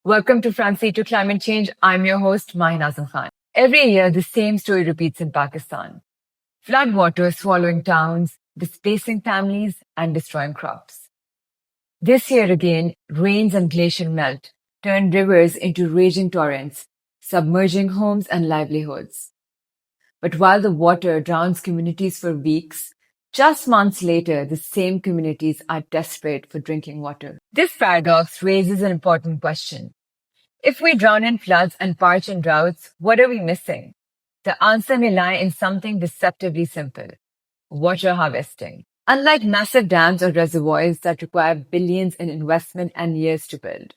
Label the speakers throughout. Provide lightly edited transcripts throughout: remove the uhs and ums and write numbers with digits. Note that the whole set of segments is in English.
Speaker 1: Welcome to Franci to Climate Change. I'm your host, Mahin Azam Khan. Every year, the same story repeats in Pakistan. Floodwaters swallowing towns, displacing families, and destroying crops. This year again, rains and glacial melt turned rivers into raging torrents, submerging homes and livelihoods. But while the water drowns communities for weeks, just months later, the same communities are desperate for drinking water. This paradox raises an important question. If we drown in floods and parch in droughts, what are we missing? The answer may lie in something deceptively simple: water harvesting. Unlike massive dams or reservoirs that require billions in investment and years to build,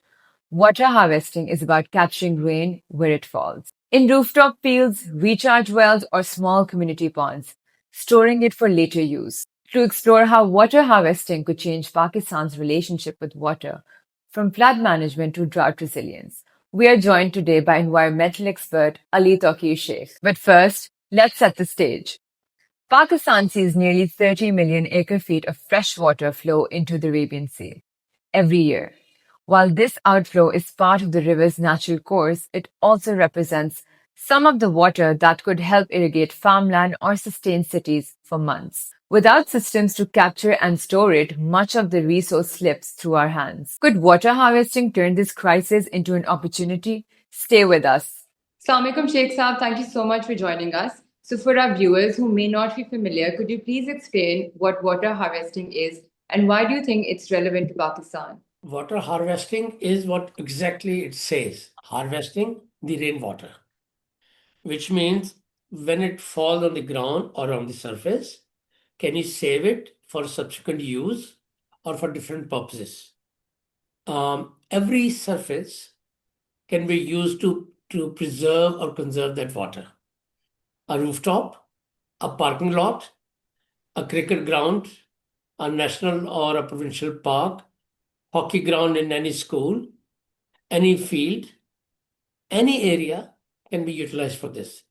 Speaker 1: water harvesting is about capturing rain where it falls. In rooftop fields, recharge wells, or small community ponds, storing it for later use. To explore how water harvesting could change Pakistan's relationship with water, from flood management to drought resilience, we are joined today by environmental expert Ali Touqeer Sheikh. But first, let's set the stage. Pakistan sees nearly 30 million acre-feet of fresh water flow into the Arabian Sea every year. While this outflow is part of the river's natural course, it also represents some of the water that could help irrigate farmland or sustain cities for months. Without systems to capture and store it, much of the resource slips through our hands. Could water harvesting turn this crisis into an opportunity? Stay with us. Assalamu alaikum, Sheikh Saab. Thank you so much for joining us. So for our viewers who may not be familiar, could you please explain what water harvesting is and why do you think it's relevant to Pakistan?
Speaker 2: Water harvesting is what exactly it says, harvesting the rainwater, which means when it falls on the ground or on the surface, can you save it for subsequent use or for different purposes? Every surface can be used to preserve or conserve that water. A rooftop, a parking lot, a cricket ground, a national or a provincial park, hockey ground in any school, any field, any area can be utilized for this.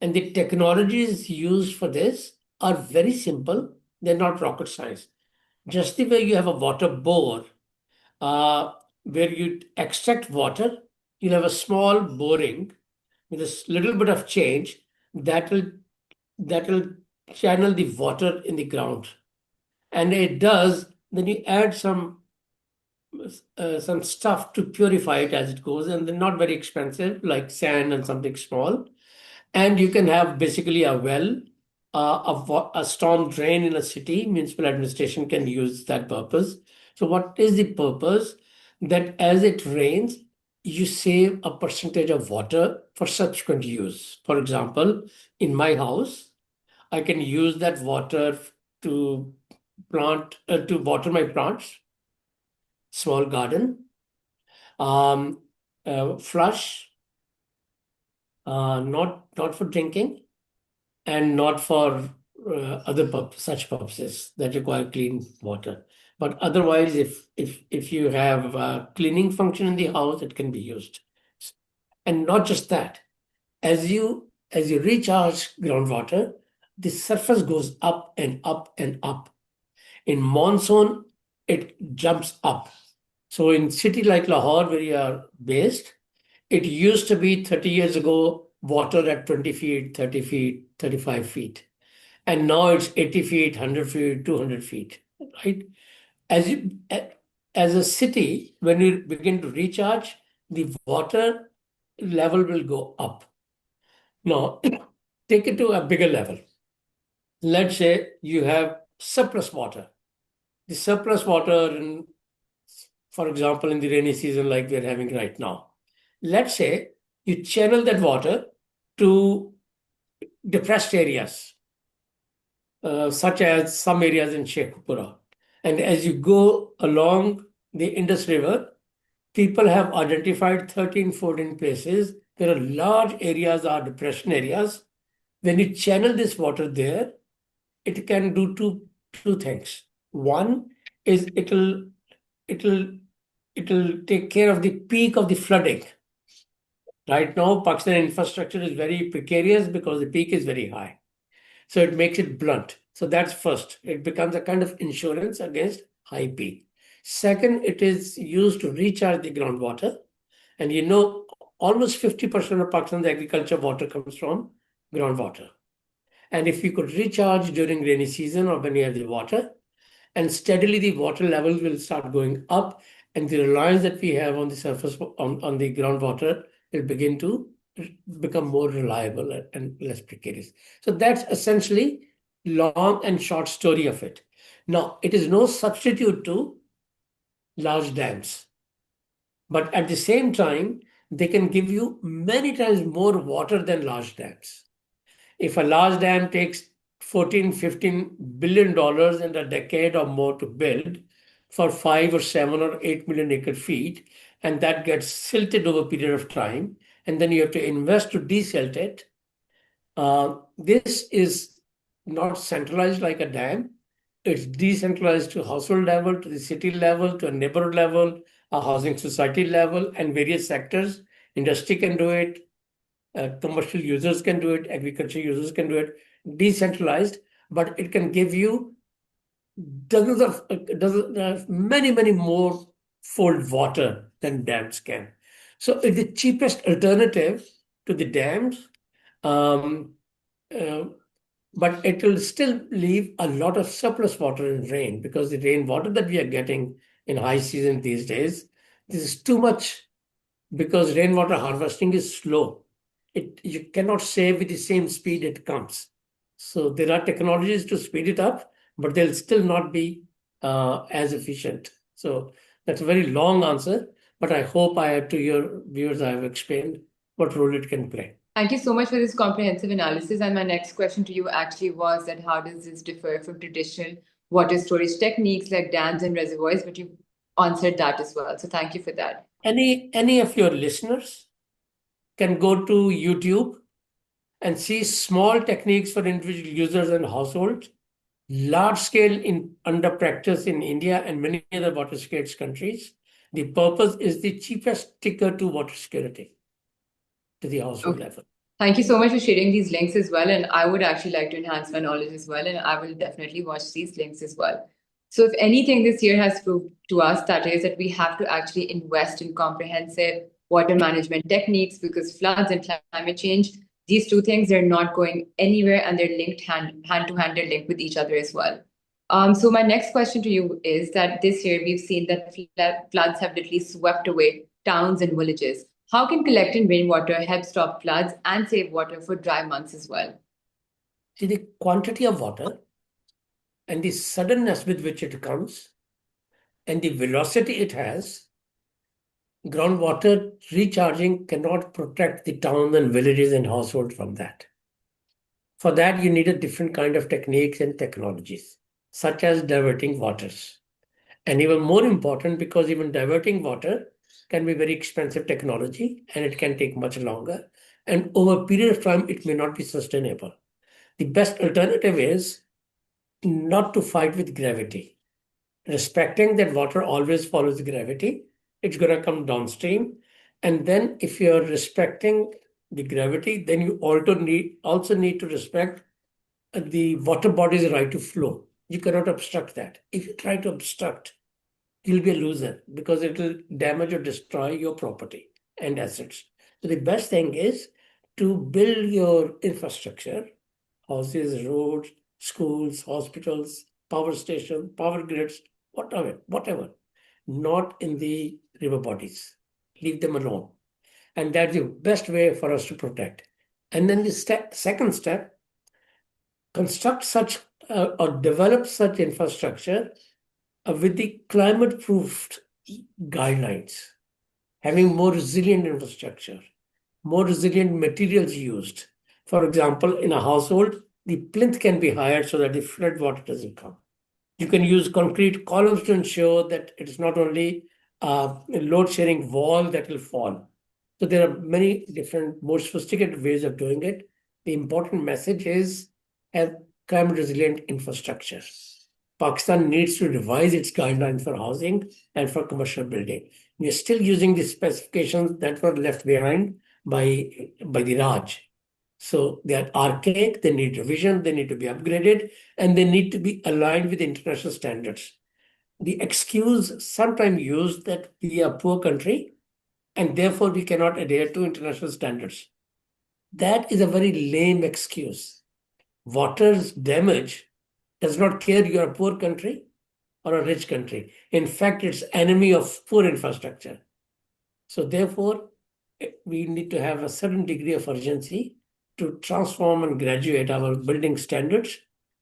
Speaker 2: And the technologies used for this are very simple. They're not rocket science. Just the way you have a water bore, where you extract water, you'll have a small boring with a little bit of change that will channel the water in the ground. And it does, then you add some stuff to purify it as it goes, and they're not very expensive, like sand and something small. And you can have basically a well, a storm drain in a city. Municipal administration can use that purpose. So what is the purpose? That as it rains, you save a percentage of water for subsequent use. For example, in my house, I can use that water to water my plants, small garden, flush, not for drinking, and not for such purposes that require clean water. But otherwise, if you have a cleaning function in the house, it can be used. And not just that, as you recharge groundwater, the surface goes up and up and up. In monsoon, it jumps up. So in city like Lahore, where you are based, it used to be 30 years ago, water at 20 feet, 30 feet, 35 feet. And now it's 80 feet, 100 feet, 200 feet, right? As a city, when you begin to recharge, the water level will go up. Now, take it to a bigger level. Let's say you have surplus water. The surplus water, for example, in the rainy season like we're having right now. Let's say you channel that water to depressed areas, such as some areas in Sheikhupura. And as you go along the Indus River, people have identified 13, 14 places. There are large areas are depression areas. When you channel this water there, it can do two things. One is it'll take care of the peak of the flooding. Right now, Pakistan infrastructure is very precarious because the peak is very high. So it makes it blunt. So that's first. It becomes a kind of insurance against high peak. Second, it is used to recharge the groundwater. And you know, almost 50% of Pakistan's agriculture water comes from groundwater. And if you could recharge during rainy season or when you have the water, and steadily the water levels will start going up, and the reliance that we have on the surface, on the groundwater, will begin to become more reliable and less precarious. So that's essentially long and short story of it. Now, it is no substitute to large dams, but at the same time, they can give you many times more water than large dams. If a large dam takes 14, $15 billion in a decade or more to build for 5 or 7 or 8 million acre feet, and that gets silted over a period of time, and then you have to invest to desilt it, this is not centralized like a dam. It's decentralized to household level, to the city level, to a neighborhood level, a housing society level, and various sectors. Industry can do it, commercial users can do it, agriculture users can do it, decentralized, but it can give you many more fold water than dams can. So it's the cheapest alternative to the dams, um, uh, but it will still leave a lot of surplus water in rain, because the rainwater that we are getting in high season these days, this is too much, because rainwater harvesting is slow. You cannot save with the same speed it comes. So there are technologies to speed it up, but they'll still not be as efficient. So that's a very long answer, but I hope to your viewers I have explained what role it can play.
Speaker 1: Thank you so much for this comprehensive analysis. And my next question to you actually was that how does this differ from traditional water storage techniques like dams and reservoirs? But you answered that as well. So thank you for that.
Speaker 2: Any of your listeners can go to YouTube and see small techniques for individual users and households, large scale in under practice in India and many other water scarce countries. The purpose is the cheapest ticker to water security to the household level.
Speaker 1: Thank you so much for sharing these links as well. And I would actually like to enhance my knowledge as well. And I will definitely watch these links as well. So, if anything this year has proved to us, that is that we have to actually invest in comprehensive water management techniques, because floods and climate change, these two things, they're not going anywhere, and they're linked hand to hand, they're linked with each other as well. So, my next question to you is that this year we've seen that floods have literally swept away towns and villages. How can collecting rainwater help stop floods and save water for dry months as well?
Speaker 2: See, the quantity of water and the suddenness with which it comes and the velocity it has, groundwater recharging cannot protect the towns and villages and households from that. For that, you need a different kind of techniques and technologies, such as diverting waters. And even more important, because even diverting water can be very expensive technology and it can take much longer. And over a period of time, it may not be sustainable. The best alternative is not to fight with gravity. Respecting that water always follows gravity, it's going to come downstream. And then if you're respecting the gravity, then you also need to respect the water body's right to flow. You cannot obstruct that. If you try to obstruct, you'll be a loser, because it will damage or destroy your property and assets. So the best thing is to build your infrastructure, houses, roads, schools, hospitals, power stations, power grids, whatever, not in the river bodies. Leave them alone. And that's the best way for us to protect. And then the second step, construct such or develop such infrastructure with the climate-proofed guidelines, having more resilient infrastructure, more resilient materials used. For example, in a household, the plinth can be higher so that the flood water doesn't come. You can use concrete columns to ensure that it is not only a load-sharing wall that will fall. So there are many different, more sophisticated ways of doing it. The important message is have climate-resilient infrastructure. Pakistan needs to revise its guidelines for housing and for commercial building. We are still using the specifications that were left behind by the Raj. So they are archaic, they need revision, they need to be upgraded, and they need to be aligned with international standards. The excuse sometimes used that we are a poor country and therefore we cannot adhere to international standards. That is a very lame excuse. Water's damage does not care you're a poor country or a rich country. In fact, it's enemy of poor infrastructure. So therefore, we need to have a certain degree of urgency to transform and graduate our building standards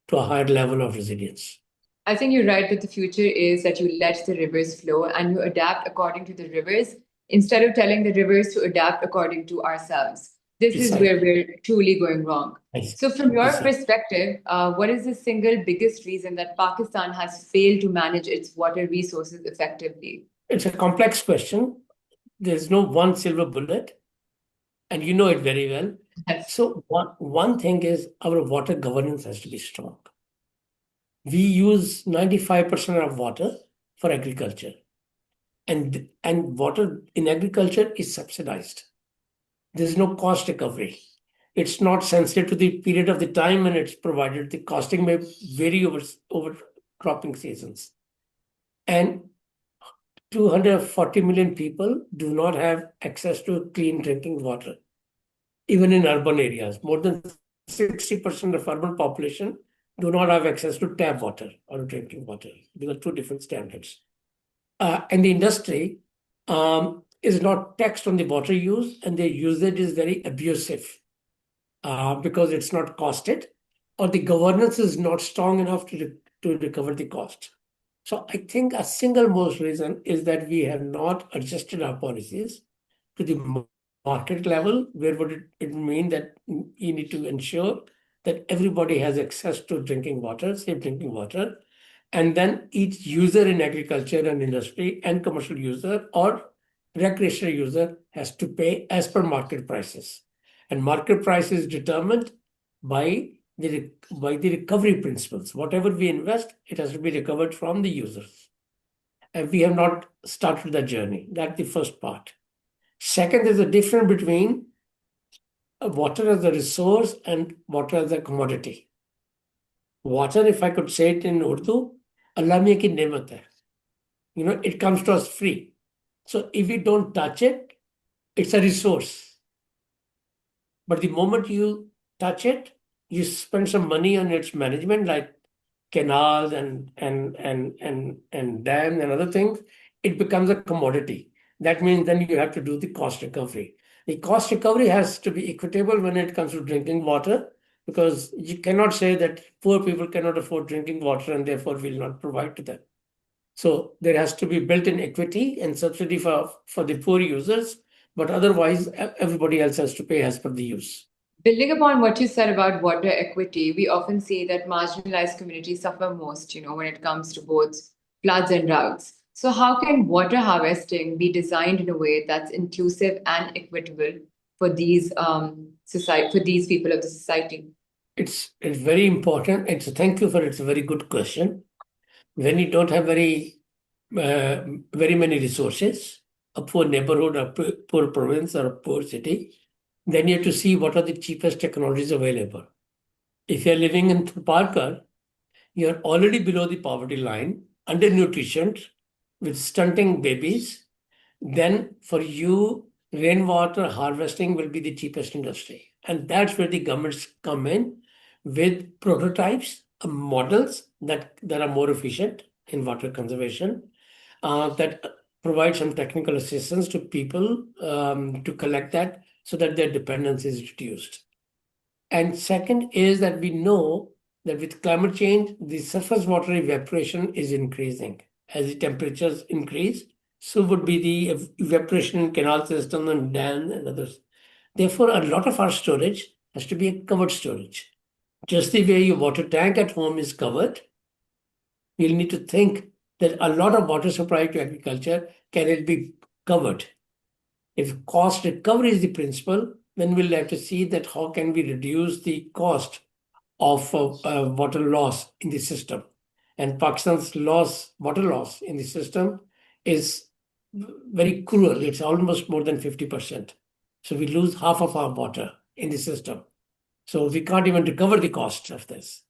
Speaker 2: to a higher level of resilience.
Speaker 1: I think you're right that the future is that you let the rivers flow and you adapt according to the rivers instead of telling the rivers to adapt according to ourselves. This is where we're truly going wrong. So, from your perspective, what is the single biggest reason that Pakistan has failed to manage its water resources effectively?
Speaker 2: It's a complex question. There's no one silver bullet, and you know it very well.
Speaker 1: Yes.
Speaker 2: So, one thing is our water governance has to be strong. We use 95% of water for agriculture, and water in agriculture is subsidized. There's no cost recovery. It's not sensitive to the period of the time when it's provided. The costing may vary over cropping seasons. And 240 million people do not have access to clean drinking water, even in urban areas. More than 60% of urban population do not have access to tap water or drinking water. These are two different standards. And the industry is not taxed on the water use, and their usage is very abusive because it's not costed, or the governance is not strong enough to recover the cost. So I think a single most reason is that we have not adjusted our policies to the market level, where would it mean that you need to ensure that everybody has access to drinking water, safe drinking water, and then each user in agriculture and industry and commercial user or recreational user has to pay as per market prices. And market price is determined by the recovery principles. Whatever we invest, it has to be recovered from the users. And we have not started the journey. That's the first part. Second, there's a difference between water as a resource and water as a commodity. Water, if I could say it in Urdu, Allah miyan ki nemat hai. It comes to us free. So if we don't touch it, it's a resource. But the moment you touch it, you spend some money on its management, like canals and dams and other things, it becomes a commodity. That means then you have to do the cost recovery. The cost recovery has to be equitable when it comes to drinking water, because you cannot say that poor people cannot afford drinking water and therefore will not provide to them. So there has to be built-in equity and subsidy for the poor users, but otherwise everybody else has to pay as per the use.
Speaker 1: Building upon what you said about water equity, we often see that marginalized communities suffer most, when it comes to both floods and droughts. So how can water harvesting be designed in a way that's inclusive and equitable for these people of the society?
Speaker 2: It's very important. Thank you for it's a very good question. When you don't have very many resources, a poor neighborhood, a poor province, or a poor city, then you have to see what are the cheapest technologies available. If you're living in Parker, you're already below the poverty line, undernutritioned, with stunting babies, then for you, rainwater harvesting will be the cheapest industry. And that's where the governments come in with prototypes, models that are more efficient in water conservation, that provide some technical assistance to people to collect that so that their dependence is reduced. And second is that we know that with climate change, the surface water evaporation is increasing. As the temperatures increase, so would be the evaporation in canal systems and dams and others. Therefore, a lot of our storage has to be a covered storage. Just the way your water tank at home is covered, we'll need to think that a lot of water supply to agriculture can it be covered. If cost recovery is the principle, then we'll have to see that how can we reduce the cost of water loss in the system. And Pakistan's water loss in the system is very cruel. It's almost more than 50%. So we lose half of our water in the system. So we can't even recover the cost of this.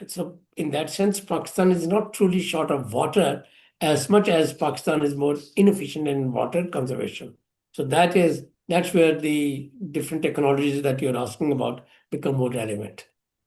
Speaker 2: So in that sense, Pakistan is not truly short of water as much as Pakistan is more inefficient in water conservation. So that's where the different technologies that you're asking about become more relevant.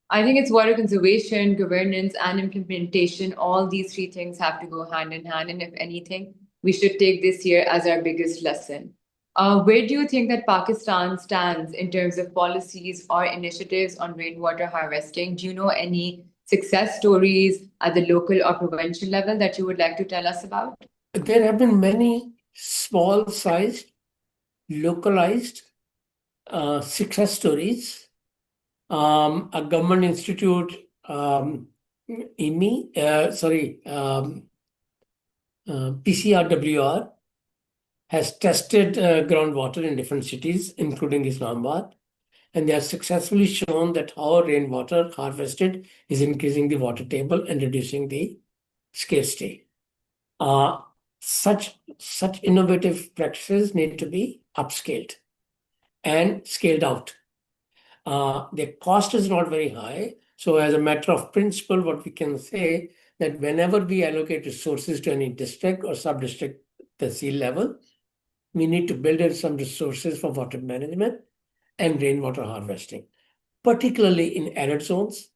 Speaker 1: I think it's water conservation, governance, and implementation. All these three things have to go hand in hand. And if anything, we should take this year as our biggest lesson. Where do you think that Pakistan stands in terms of policies or initiatives on rainwater harvesting? Do you know any success stories at the local or provincial level that you would like to tell us about?
Speaker 2: There have been many small-sized, localized success stories. A government institute, PCRWR, has tested groundwater in different cities, including Islamabad, and they have successfully shown that how rainwater harvested is increasing the water table and reducing the scarcity. Such innovative practices need to be upscaled and scaled out. The cost is not very high. So as a matter of principle, what we can say that whenever we allocate resources to any district or sub-district tehsil level, we need to build in some resources for water management and rainwater harvesting, particularly in arid zones,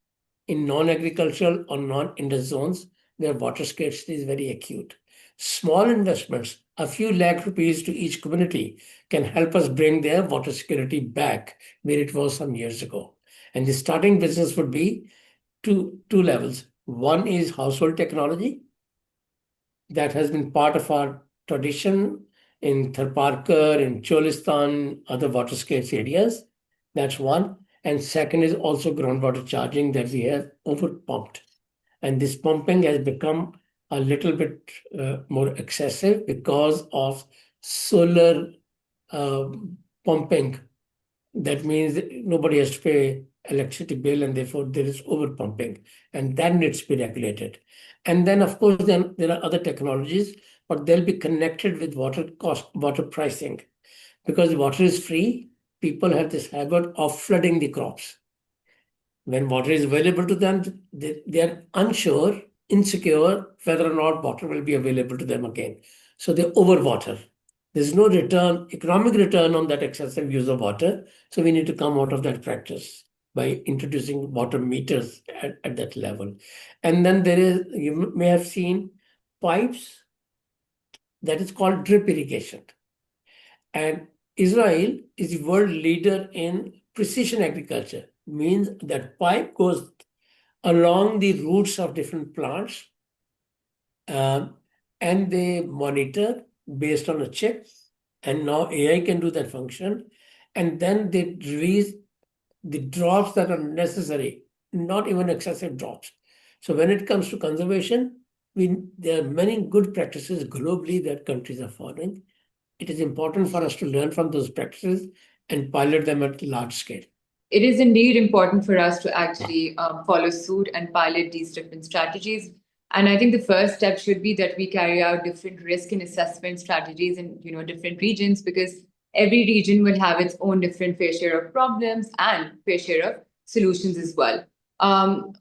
Speaker 2: in non-agricultural or non-Indus zones, where water scarcity is very acute. Small investments, a few lakh rupees to each community, can help us bring their water security back where it was some years ago. And the starting business would be two levels. One is household technology that has been part of our tradition in Tharparkar, in Cholistan, other water scarce areas. That's one. And second is also groundwater charging that we have over pumped. And this pumping has become a little bit more excessive because of solar pumping. That means that nobody has to pay electricity bill, and therefore there is over pumping, and that needs to be regulated. And then, of course, then there are other technologies, but they'll be connected with water cost, water pricing, because water is free. People have this habit of flooding the crops. When water is available to them, they are unsure, insecure whether or not water will be available to them again. So they overwater. There's no return, economic return on that excessive use of water. So we need to come out of that practice by introducing water meters at that level. And then there is, you may have seen pipes that is called drip irrigation. And Israel is the world leader in precision agriculture, means that pipe goes along the roots of different plants, and they monitor based on a chip. And now AI can do that function. And then they release the drops that are necessary, not even excessive drops. So when it comes to conservation, there are many good practices globally that countries are following. It is important for us to learn from those practices and pilot them at large scale.
Speaker 1: It is indeed important for us to actually follow suit and pilot these different strategies. And I think the first step should be that we carry out different risk and assessment strategies in different regions, because every region will have its own different fair share of problems and fair share of solutions as well.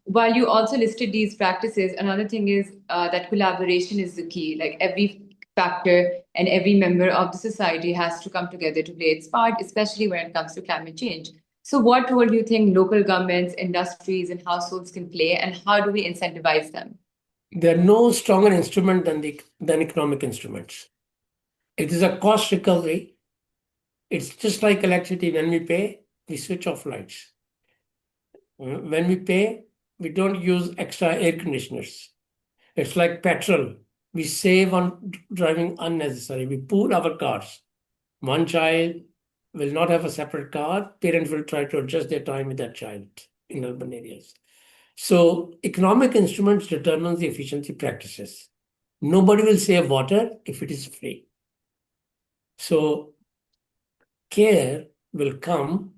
Speaker 1: While you also listed these practices, another thing is that collaboration is the key. Like every factor and every member of the society has to come together to play its part, especially when it comes to climate change. So, what role do you think local governments, industries, and households can play, and how do we incentivize them?
Speaker 2: There are no stronger instrument than economic instruments. It is a cost recovery. It's just like electricity. When we pay, we switch off lights. When we pay, we don't use extra air conditioners. It's like petrol. We save on driving unnecessary. We pool our cars. One child will not have a separate car. Parents will try to adjust their time with that child in urban areas. So economic instruments determine the efficiency practices. Nobody will save water if it is free. So care will come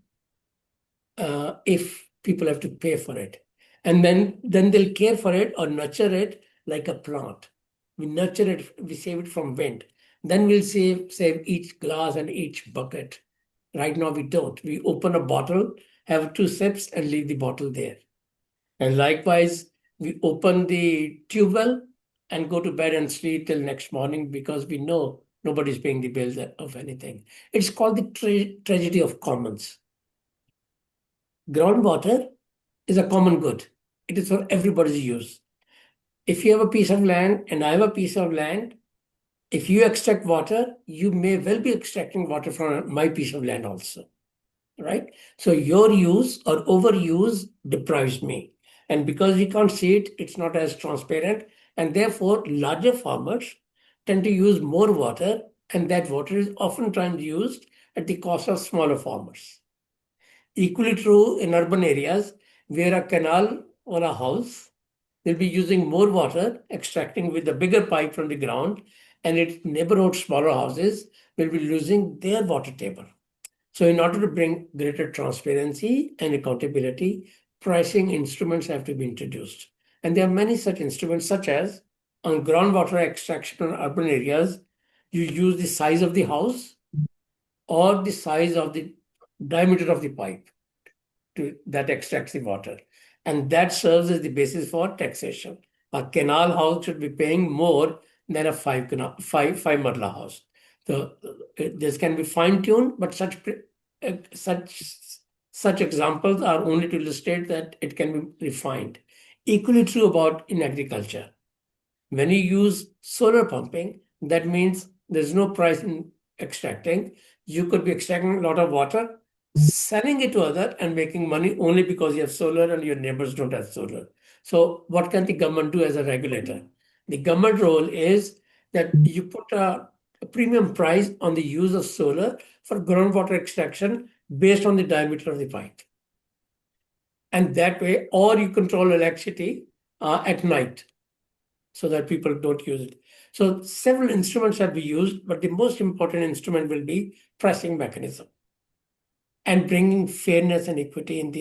Speaker 2: if people have to pay for it. And then they'll care for it or nurture it like a plant. We nurture it, we save it from wind. Then we'll save each glass and each bucket. Right now we don't. We open a bottle, have 2 sips, and leave the bottle there. And likewise, we open the tube well, and go to bed and sleep till next morning because we know nobody's paying the bills of anything. It's called the tragedy of commons. Groundwater is a common good. It is for everybody's use. If you have a piece of land and I have a piece of land, if you extract water, you may well be extracting water from my piece of land also, right? So your use or overuse deprives me. And because we can't see it, it's not as transparent. And therefore, larger farmers tend to use more water, and that water is oftentimes used at the cost of smaller farmers. Equally true in urban areas where a canal or a house will be using more water, extracting with a bigger pipe from the ground, and its neighborhood smaller houses will be losing their water table. So, in order to bring greater transparency and accountability, pricing instruments have to be introduced. And there are many such instruments, such as on groundwater extraction in urban areas, you use the size of the house or the size of the diameter of the pipe that extracts the water. And that serves as the basis for taxation. A canal house should be paying more than a five marla house. So this can be fine-tuned, but such examples are only to illustrate that it can be refined. Equally true about in agriculture. When you use solar pumping, that means there's no price in extracting. You could be extracting a lot of water, selling it to other and making money only because you have solar and your neighbors don't have solar. So what can the government do as a regulator? The government role is that you put a premium price on the use of solar for groundwater extraction based on the diameter of the pipe. And that way, or you control electricity at night so that people don't use it. So several instruments have been used, but the most important instrument will be pricing mechanism and bringing fairness and equity in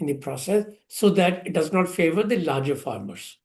Speaker 2: the process so that it does not favor the larger farmers.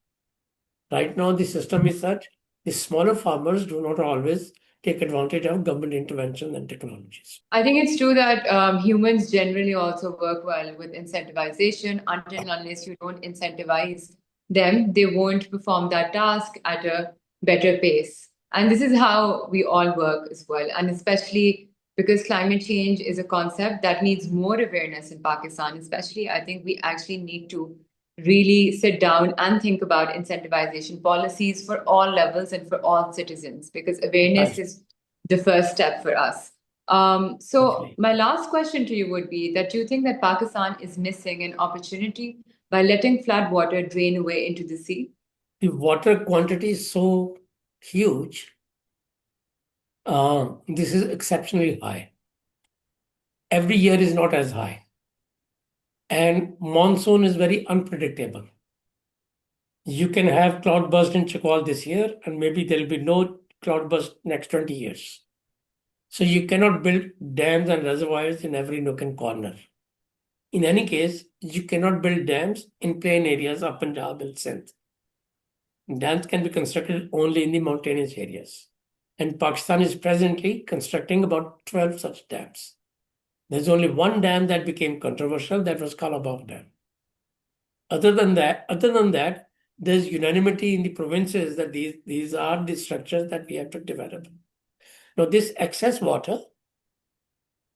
Speaker 2: Right now, the system is such the smaller farmers do not always take advantage of government intervention and technologies.
Speaker 1: I think it's true that humans generally also work well with incentivization. Until and unless you don't incentivize them, they won't perform that task at a better pace. And this is how we all work as well. And especially because climate change is a concept that needs more awareness in Pakistan, especially, I think we actually need to really sit down and think about incentivization policies for all levels and for all citizens, because awareness
Speaker 2: Right.
Speaker 1: is the first step for us. So
Speaker 2: Exactly.
Speaker 1: my last question to you would be that do you think that Pakistan is missing an opportunity by letting flood water drain away into the sea?
Speaker 2: The water quantity is so huge. This is exceptionally high. Every year is not as high. And monsoon is very unpredictable. You can have cloudburst in Chakwal this year, and maybe there'll be no cloudburst next 20 years. So you cannot build dams and reservoirs in every nook and corner. In any case, you cannot build dams in plain areas of Punjab and Sindh. Dams can be constructed only in the mountainous areas. And Pakistan is presently constructing about 12 such dams. There's only one dam that became controversial, that was Kalabagh Dam. Other than that, there's unanimity in the provinces that these are the structures that we have to develop. Now, this excess water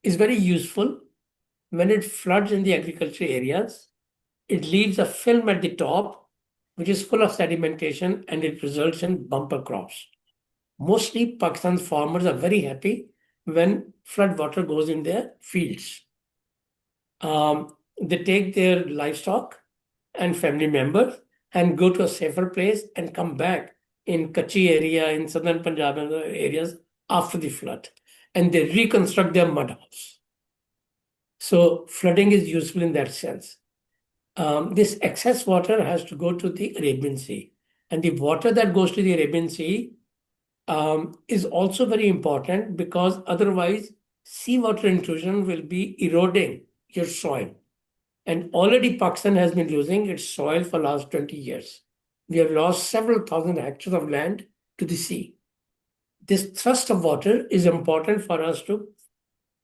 Speaker 2: is very useful when it floods in the agriculture areas. It leaves a film at the top, which is full of sedimentation, and it results in bumper crops. Mostly, Pakistan's farmers are very happy when flood water goes in their fields. They take their livestock and family members and go to a safer place and come back in Kachi area, in southern Punjab and other areas after the flood. And they reconstruct their mud house. So flooding is useful in that sense. This excess water has to go to the Arabian Sea. And the water that goes to the Arabian Sea is also very important because otherwise seawater intrusion will be eroding your soil. And already Pakistan has been losing its soil for last 20 years. We have lost several thousand hectares of land to the sea. This thrust of water is important for us to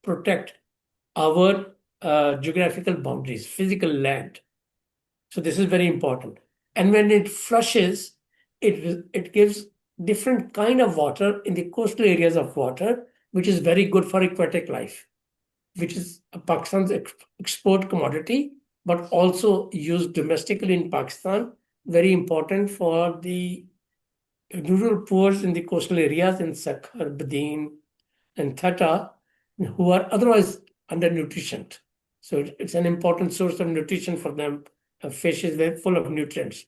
Speaker 2: protect our geographical boundaries, physical land. So this is very important. And when it flushes, it gives different kind of water in the coastal areas of water, which is very good for aquatic life, which is Pakistan's export commodity, but also used domestically in Pakistan. Very important for the rural poor in the coastal areas in Sakhar, Badin, and Thata, who are otherwise undernutritioned. So it's an important source of nutrition for them. Fish is very full of nutrients.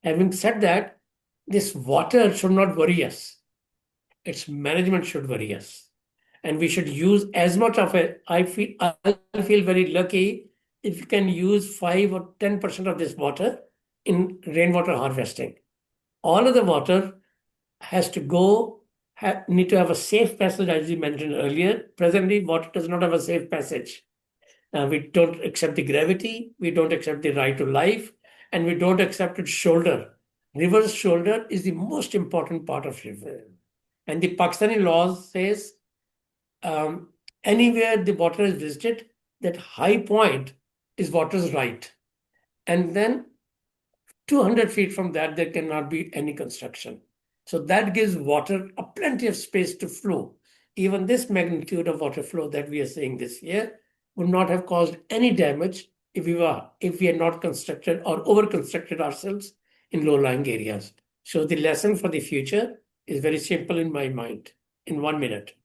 Speaker 2: Having said that, this water should not worry us. Its management should worry us. And we should use as much of it. I feel very lucky if you can use 5 or 10% of this water in rainwater harvesting. All of the water has to go, need to have a safe passage, as you mentioned earlier. Presently, water does not have a safe passage. We don't accept the gravity, we don't accept the right to life, and we don't accept its shoulder. River's shoulder is the most important part of river. And the Pakistani laws says anywhere the water is visited, that high point is water's right. And then 200 feet from that, there cannot be any construction. So that gives water a plenty of space to flow. Even this magnitude of water flow that we are seeing this year would not have caused any damage if we had not constructed or over-constructed ourselves in low-lying areas. So the lesson for the future is very simple in my mind, in 1 minute.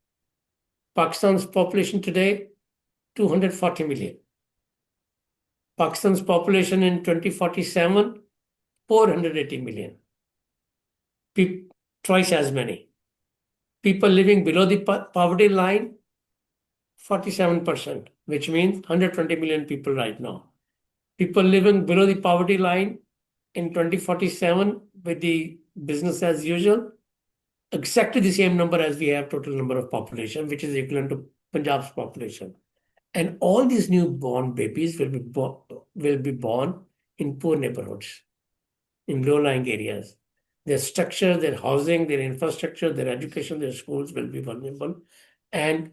Speaker 2: Pakistan's population today, 240 million. Pakistan's population in 2047, 480 million. Twice as many. People living below the poverty line, 47%, which means 120 million people right now. People living below the poverty line in 2047 with the business as usual, exactly the same number as we have total number of population, which is equivalent to Punjab's population. And all these newborn babies will be born in poor neighborhoods, in low-lying areas. Their structure, their housing, their infrastructure, their education, their schools will be vulnerable. And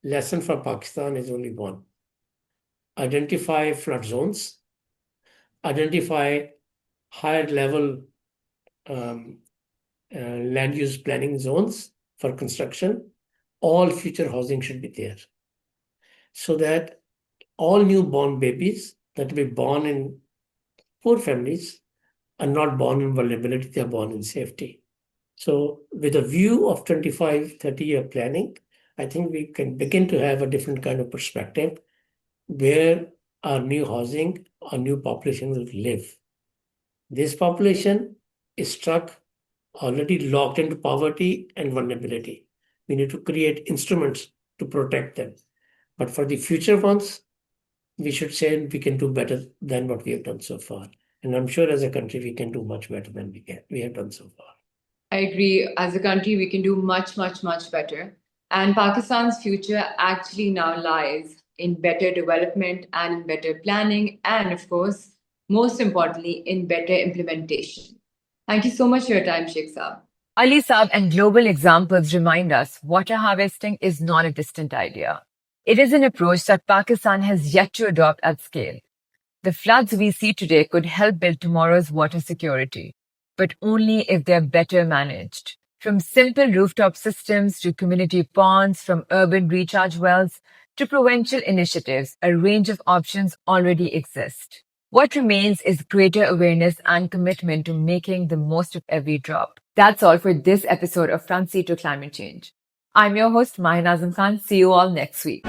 Speaker 2: lesson for Pakistan is only one. Identify flood zones, identify higher level land use planning zones for construction. All future housing should be there, so that all newborn babies that will be born in poor families are not born in vulnerability, they are born in safety. So with a view of 25, 30-year planning, I think we can begin to have a different kind of perspective where our new housing, our new population will live. This population is struck, already locked into poverty and vulnerability. We need to create instruments to protect them. But for the future ones, we should say we can do better than what we have done so far. And I'm sure as a country, we can do much better than we have done so far.
Speaker 1: I agree. As a country, we can do much, much, much better. And Pakistan's future actually now lies in better development and in better planning, and of course, most importantly, in better implementation. Thank you so much for your time, Sheikh Saab. Ali Saab and global examples remind us water harvesting is not a distant idea. It is an approach that Pakistan has yet to adopt at scale. The floods we see today could help build tomorrow's water security, but only if they're better managed. From simple rooftop systems to community ponds, from urban recharge wells to provincial initiatives, a range of options already exist. What remains is greater awareness and commitment to making the most of every drop. That's all for this episode of Franci to Climate Change. I'm your host, Mahin Azam Khan. See you all next week.